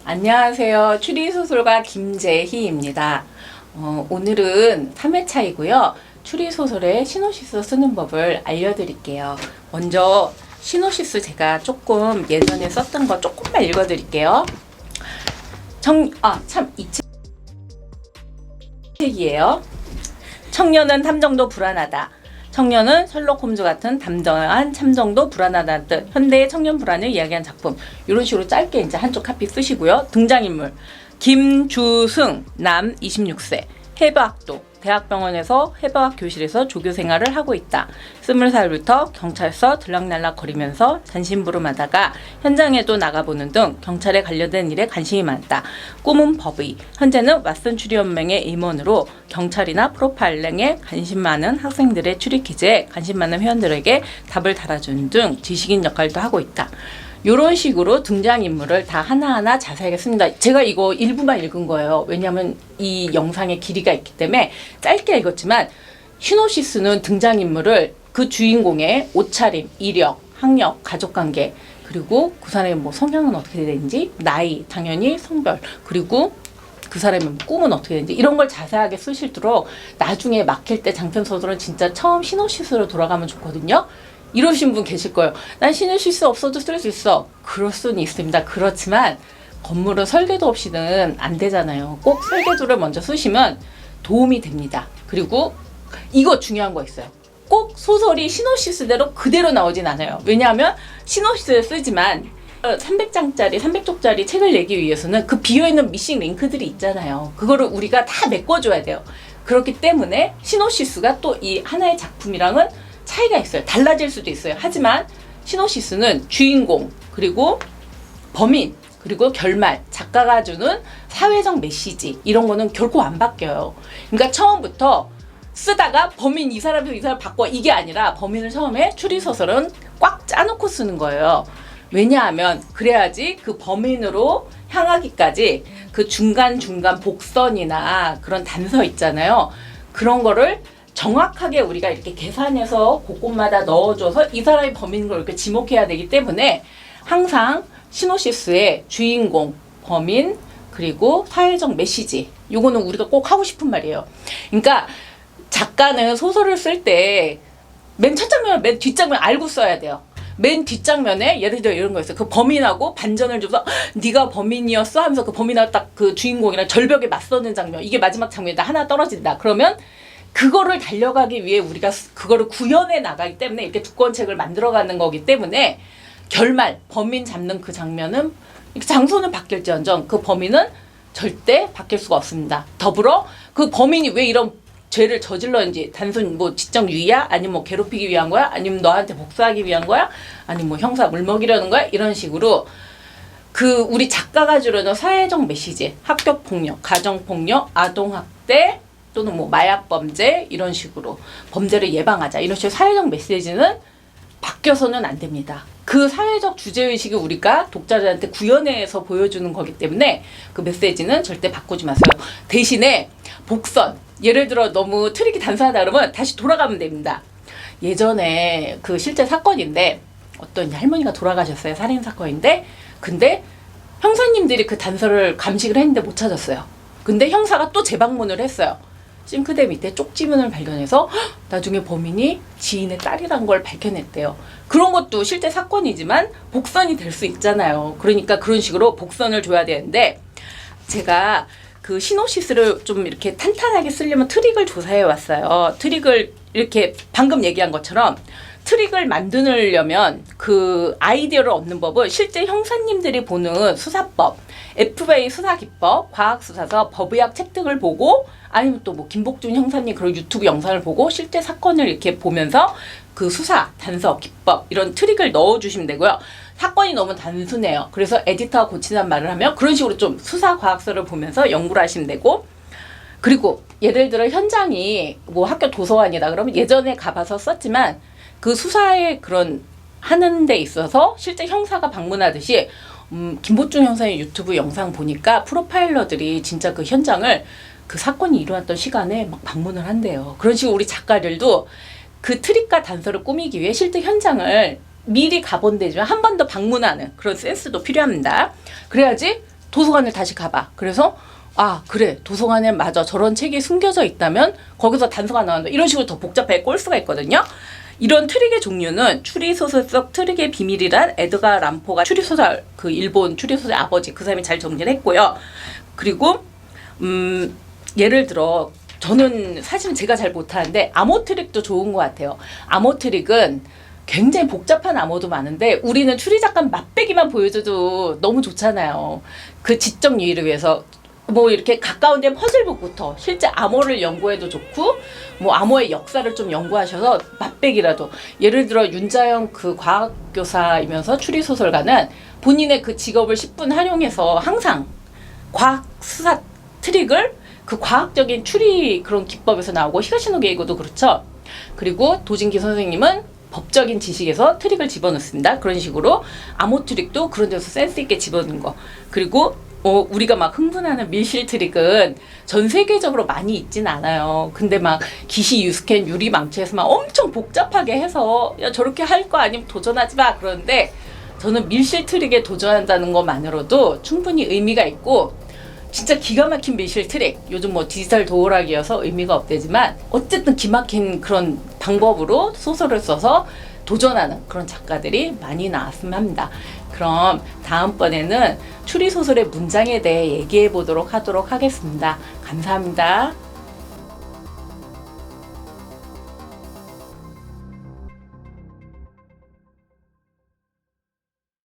안녕하세요. 추리소설가 김재희입니다. 오늘은 3회차이고요. 추리소설의 시놉시스 쓰는 법을 알려드릴게요. 먼저 시놉시스 제가 조금 예전에 썼던 거 조금만 읽어드릴게요. 이 책이에요. 청년은 탐정도 불안하다. 청년은 셜록 홈즈 같은 담대한 탐정도 불안하다는 뜻. 현대의 청년 불안을 이야기한 작품. 이런 식으로 짧게 이제 한쪽 카피 쓰시고요. 등장인물 김주승, 남 26세, 해부학도, 대학병원에서 해부학 교실에서 조교 생활을 하고 있다. 20살부터 경찰서 들락날락 거리면서 잔심부름하다가 현장에도 나가보는 등 경찰에 관련된 일에 관심이 많다. 꿈은 법의. 현재는 왓슨 추리연맹의 임원으로 경찰이나 프로파일링에 관심 많은 학생들의 추리 퀴즈에 관심 많은 회원들에게 답을 달아주는 등 지식인 역할도 하고 있다. 이런 식으로 등장인물을 다 하나하나 자세하게 씁니다. 제가 이거 일부만 읽은 거예요. 왜냐하면 이 영상의 길이가 있기 때문에 짧게 읽었지만 시놉시스는 등장인물을 그 주인공의 옷차림, 이력, 학력, 가족관계, 그리고 그 사람의 뭐 성향은 어떻게 되는지, 나이, 당연히 성별, 그리고 그 사람의 꿈은 어떻게 되는지 이런 걸 자세하게 쓰실수록 나중에 막힐 때 장편소설은 진짜 처음 시놉시스로 돌아가면 좋거든요. 이러신 분 계실 거예요. 난 시놉시스 없어도 쓸 수 있어. 그럴 수는 있습니다. 그렇지만 건물은 설계도 없이는 안 되잖아요. 꼭 설계도를 먼저 쓰시면 도움이 됩니다. 그리고 이거 중요한 거 있어요. 꼭 소설이 시놉시스대로 그대로 나오진 않아요. 왜냐하면 시놉시스를 쓰지만 300장짜리, 300쪽짜리 책을 내기 위해서는 그 비어있는 미싱 링크들이 있잖아요. 그거를 우리가 다 메꿔줘야 돼요. 그렇기 때문에 시놉시스가 또 이 하나의 작품이랑은 차이가 있어요. 달라질 수도 있어요. 하지만 시놉시스는 주인공, 그리고 범인, 그리고 결말, 작가가 주는 사회적 메시지 이런 거는 결코 안 바뀌어요. 그러니까 처음부터 쓰다가 범인 이 사람에서 이 사람 바꿔 이게 아니라 범인을 처음에 추리소설은 꽉 짜놓고 쓰는 거예요. 왜냐하면 그래야지 그 범인으로 향하기까지 그 중간중간 복선이나 그런 단서 있잖아요. 그런 거를 정확하게 우리가 이렇게 계산해서 곳곳마다 넣어줘서 이 사람이 범인인 걸 이렇게 지목해야 되기 때문에 항상 시놉시스의 주인공, 범인, 그리고 사회적 메시지 요거는 우리가 꼭 하고 싶은 말이에요. 그러니까 작가는 소설을 쓸 때 맨 첫 장면, 맨 뒷장면 알고 써야 돼요. 맨 뒷장면에 예를 들어 이런 거 있어요. 그 범인하고 반전을 줘서 네가 범인이었어 하면서 그 범인하고 딱 그 주인공이랑 절벽에 맞서는 장면, 이게 마지막 장면이다. 하나 떨어진다. 그러면 그거를 달려가기 위해 우리가 그거를 구현해 나가기 때문에 이렇게 두꺼운 책을 만들어가는 거기 때문에 결말, 범인 잡는 그 장면은 장소는 바뀔지언정 그 범인은 절대 바뀔 수가 없습니다. 더불어 그 범인이 왜 이런 죄를 저질렀는지 단순 뭐 지적 유의야? 아니면 뭐 괴롭히기 위한 거야? 아니면 너한테 복수하기 위한 거야? 아니면 뭐 형사 물먹이려는 거야? 이런 식으로 그 우리 작가가 주려는 사회적 메시지, 학교폭력, 가정폭력, 아동학대 또는 뭐 마약범죄 이런 식으로 범죄를 예방하자 이런 식으로 사회적 메시지는 바뀌어서는 안 됩니다. 그 사회적 주제의식을 우리가 독자들한테 구현해서 보여주는 거기 때문에 그 메시지는 절대 바꾸지 마세요. 대신에 복선, 예를 들어 너무 트릭이 단순하다 그러면 다시 돌아가면 됩니다. 예전에 그 실제 사건인데 어떤 할머니가 돌아가셨어요. 살인사건인데 근데 형사님들이 그 단서를 감식을 했는데 못 찾았어요. 근데 형사가 또 재방문을 했어요. 싱크대 밑에 쪽지문을 발견해서 나중에 범인이 지인의 딸이란 걸 밝혀냈대요. 그런 것도 실제 사건이지만 복선이 될 수 있잖아요. 그러니까 그런 식으로 복선을 줘야 되는데 제가 그 시놉시스를 좀 이렇게 탄탄하게 쓰려면 트릭을 조사해 왔어요. 트릭을 이렇게 방금 얘기한 것처럼 트릭을 만들려면 그 아이디어를 얻는 법은 실제 형사님들이 보는 수사법, FBI 수사기법, 과학수사서, 법의학 책 등을 보고 아니면 또 뭐 김복준 형사님 그런 유튜브 영상을 보고 실제 사건을 이렇게 보면서 그 수사, 단서, 기법 이런 트릭을 넣어주시면 되고요. 사건이 너무 단순해요. 그래서 에디터가 고치는 말을 하면 그런 식으로 좀 수사 과학서를 보면서 연구를 하시면 되고 그리고 예를 들어 현장이 뭐 학교 도서관이다 그러면 예전에 가봐서 썼지만 그 수사의 그런 하는 데 있어서 실제 형사가 방문하듯이 김보중 형사의 유튜브 영상 보니까 프로파일러들이 진짜 그 현장을 그 사건이 일어났던 시간에 막 방문을 한대요. 그런 식으로 우리 작가들도 그 트릭과 단서를 꾸미기 위해 실제 현장을 미리 가본 데지만 한 번 더 방문하는 그런 센스도 필요합니다. 그래야지 도서관을 다시 가봐. 그래서 아 그래 도서관에 맞아 저런 책이 숨겨져 있다면 거기서 단서가 나온다. 이런 식으로 더 복잡하게 꼴 수가 있거든요. 이런 트릭의 종류는 추리소설 속 트릭의 비밀이란 에드가 람포가 추리소설 그 일본 추리소설 아버지 그 사람이 잘 정리를 했고요. 그리고 예를 들어 저는 사실은 제가 잘 못하는데 암호 트릭도 좋은 것 같아요. 암호 트릭은 굉장히 복잡한 암호도 많은데 우리는 추리 작가 맛배기만 보여줘도 너무 좋잖아요. 그 지적 유의를 위해서 뭐 이렇게 가까운 데 퍼즐북부터 실제 암호를 연구해도 좋고 뭐 암호의 역사를 좀 연구하셔서 맛배기라도 예를 들어 윤자영 그 과학교사이면서 추리소설가는 본인의 그 직업을 10분 활용해서 항상 과학 수사 트릭을 그 과학적인 추리 그런 기법에서 나오고 히가시노 게이고도 그렇죠. 그리고 도진기 선생님은 법적인 지식에서 트릭을 집어넣습니다. 그런 식으로 암호 트릭도 그런 데서 센스 있게 집어넣는 거. 그리고 우리가 막 흥분하는 밀실 트릭은 전 세계적으로 많이 있진 않아요. 근데 막 기시 유스캔 유리망치에서 막 엄청 복잡하게 해서 야 저렇게 할 거 아니면 도전하지 마 그러는데 저는 밀실 트릭에 도전한다는 것만으로도 충분히 의미가 있고 진짜 기가 막힌 밀실 트릭 요즘 뭐 디지털 도어락이어서 의미가 없대지만 어쨌든 기막힌 그런 방법으로 소설을 써서 도전하는 그런 작가들이 많이 나왔으면 합니다. 그럼 다음번에는 추리소설의 문장에 대해 얘기해 보도록 하겠습니다. 감사합니다.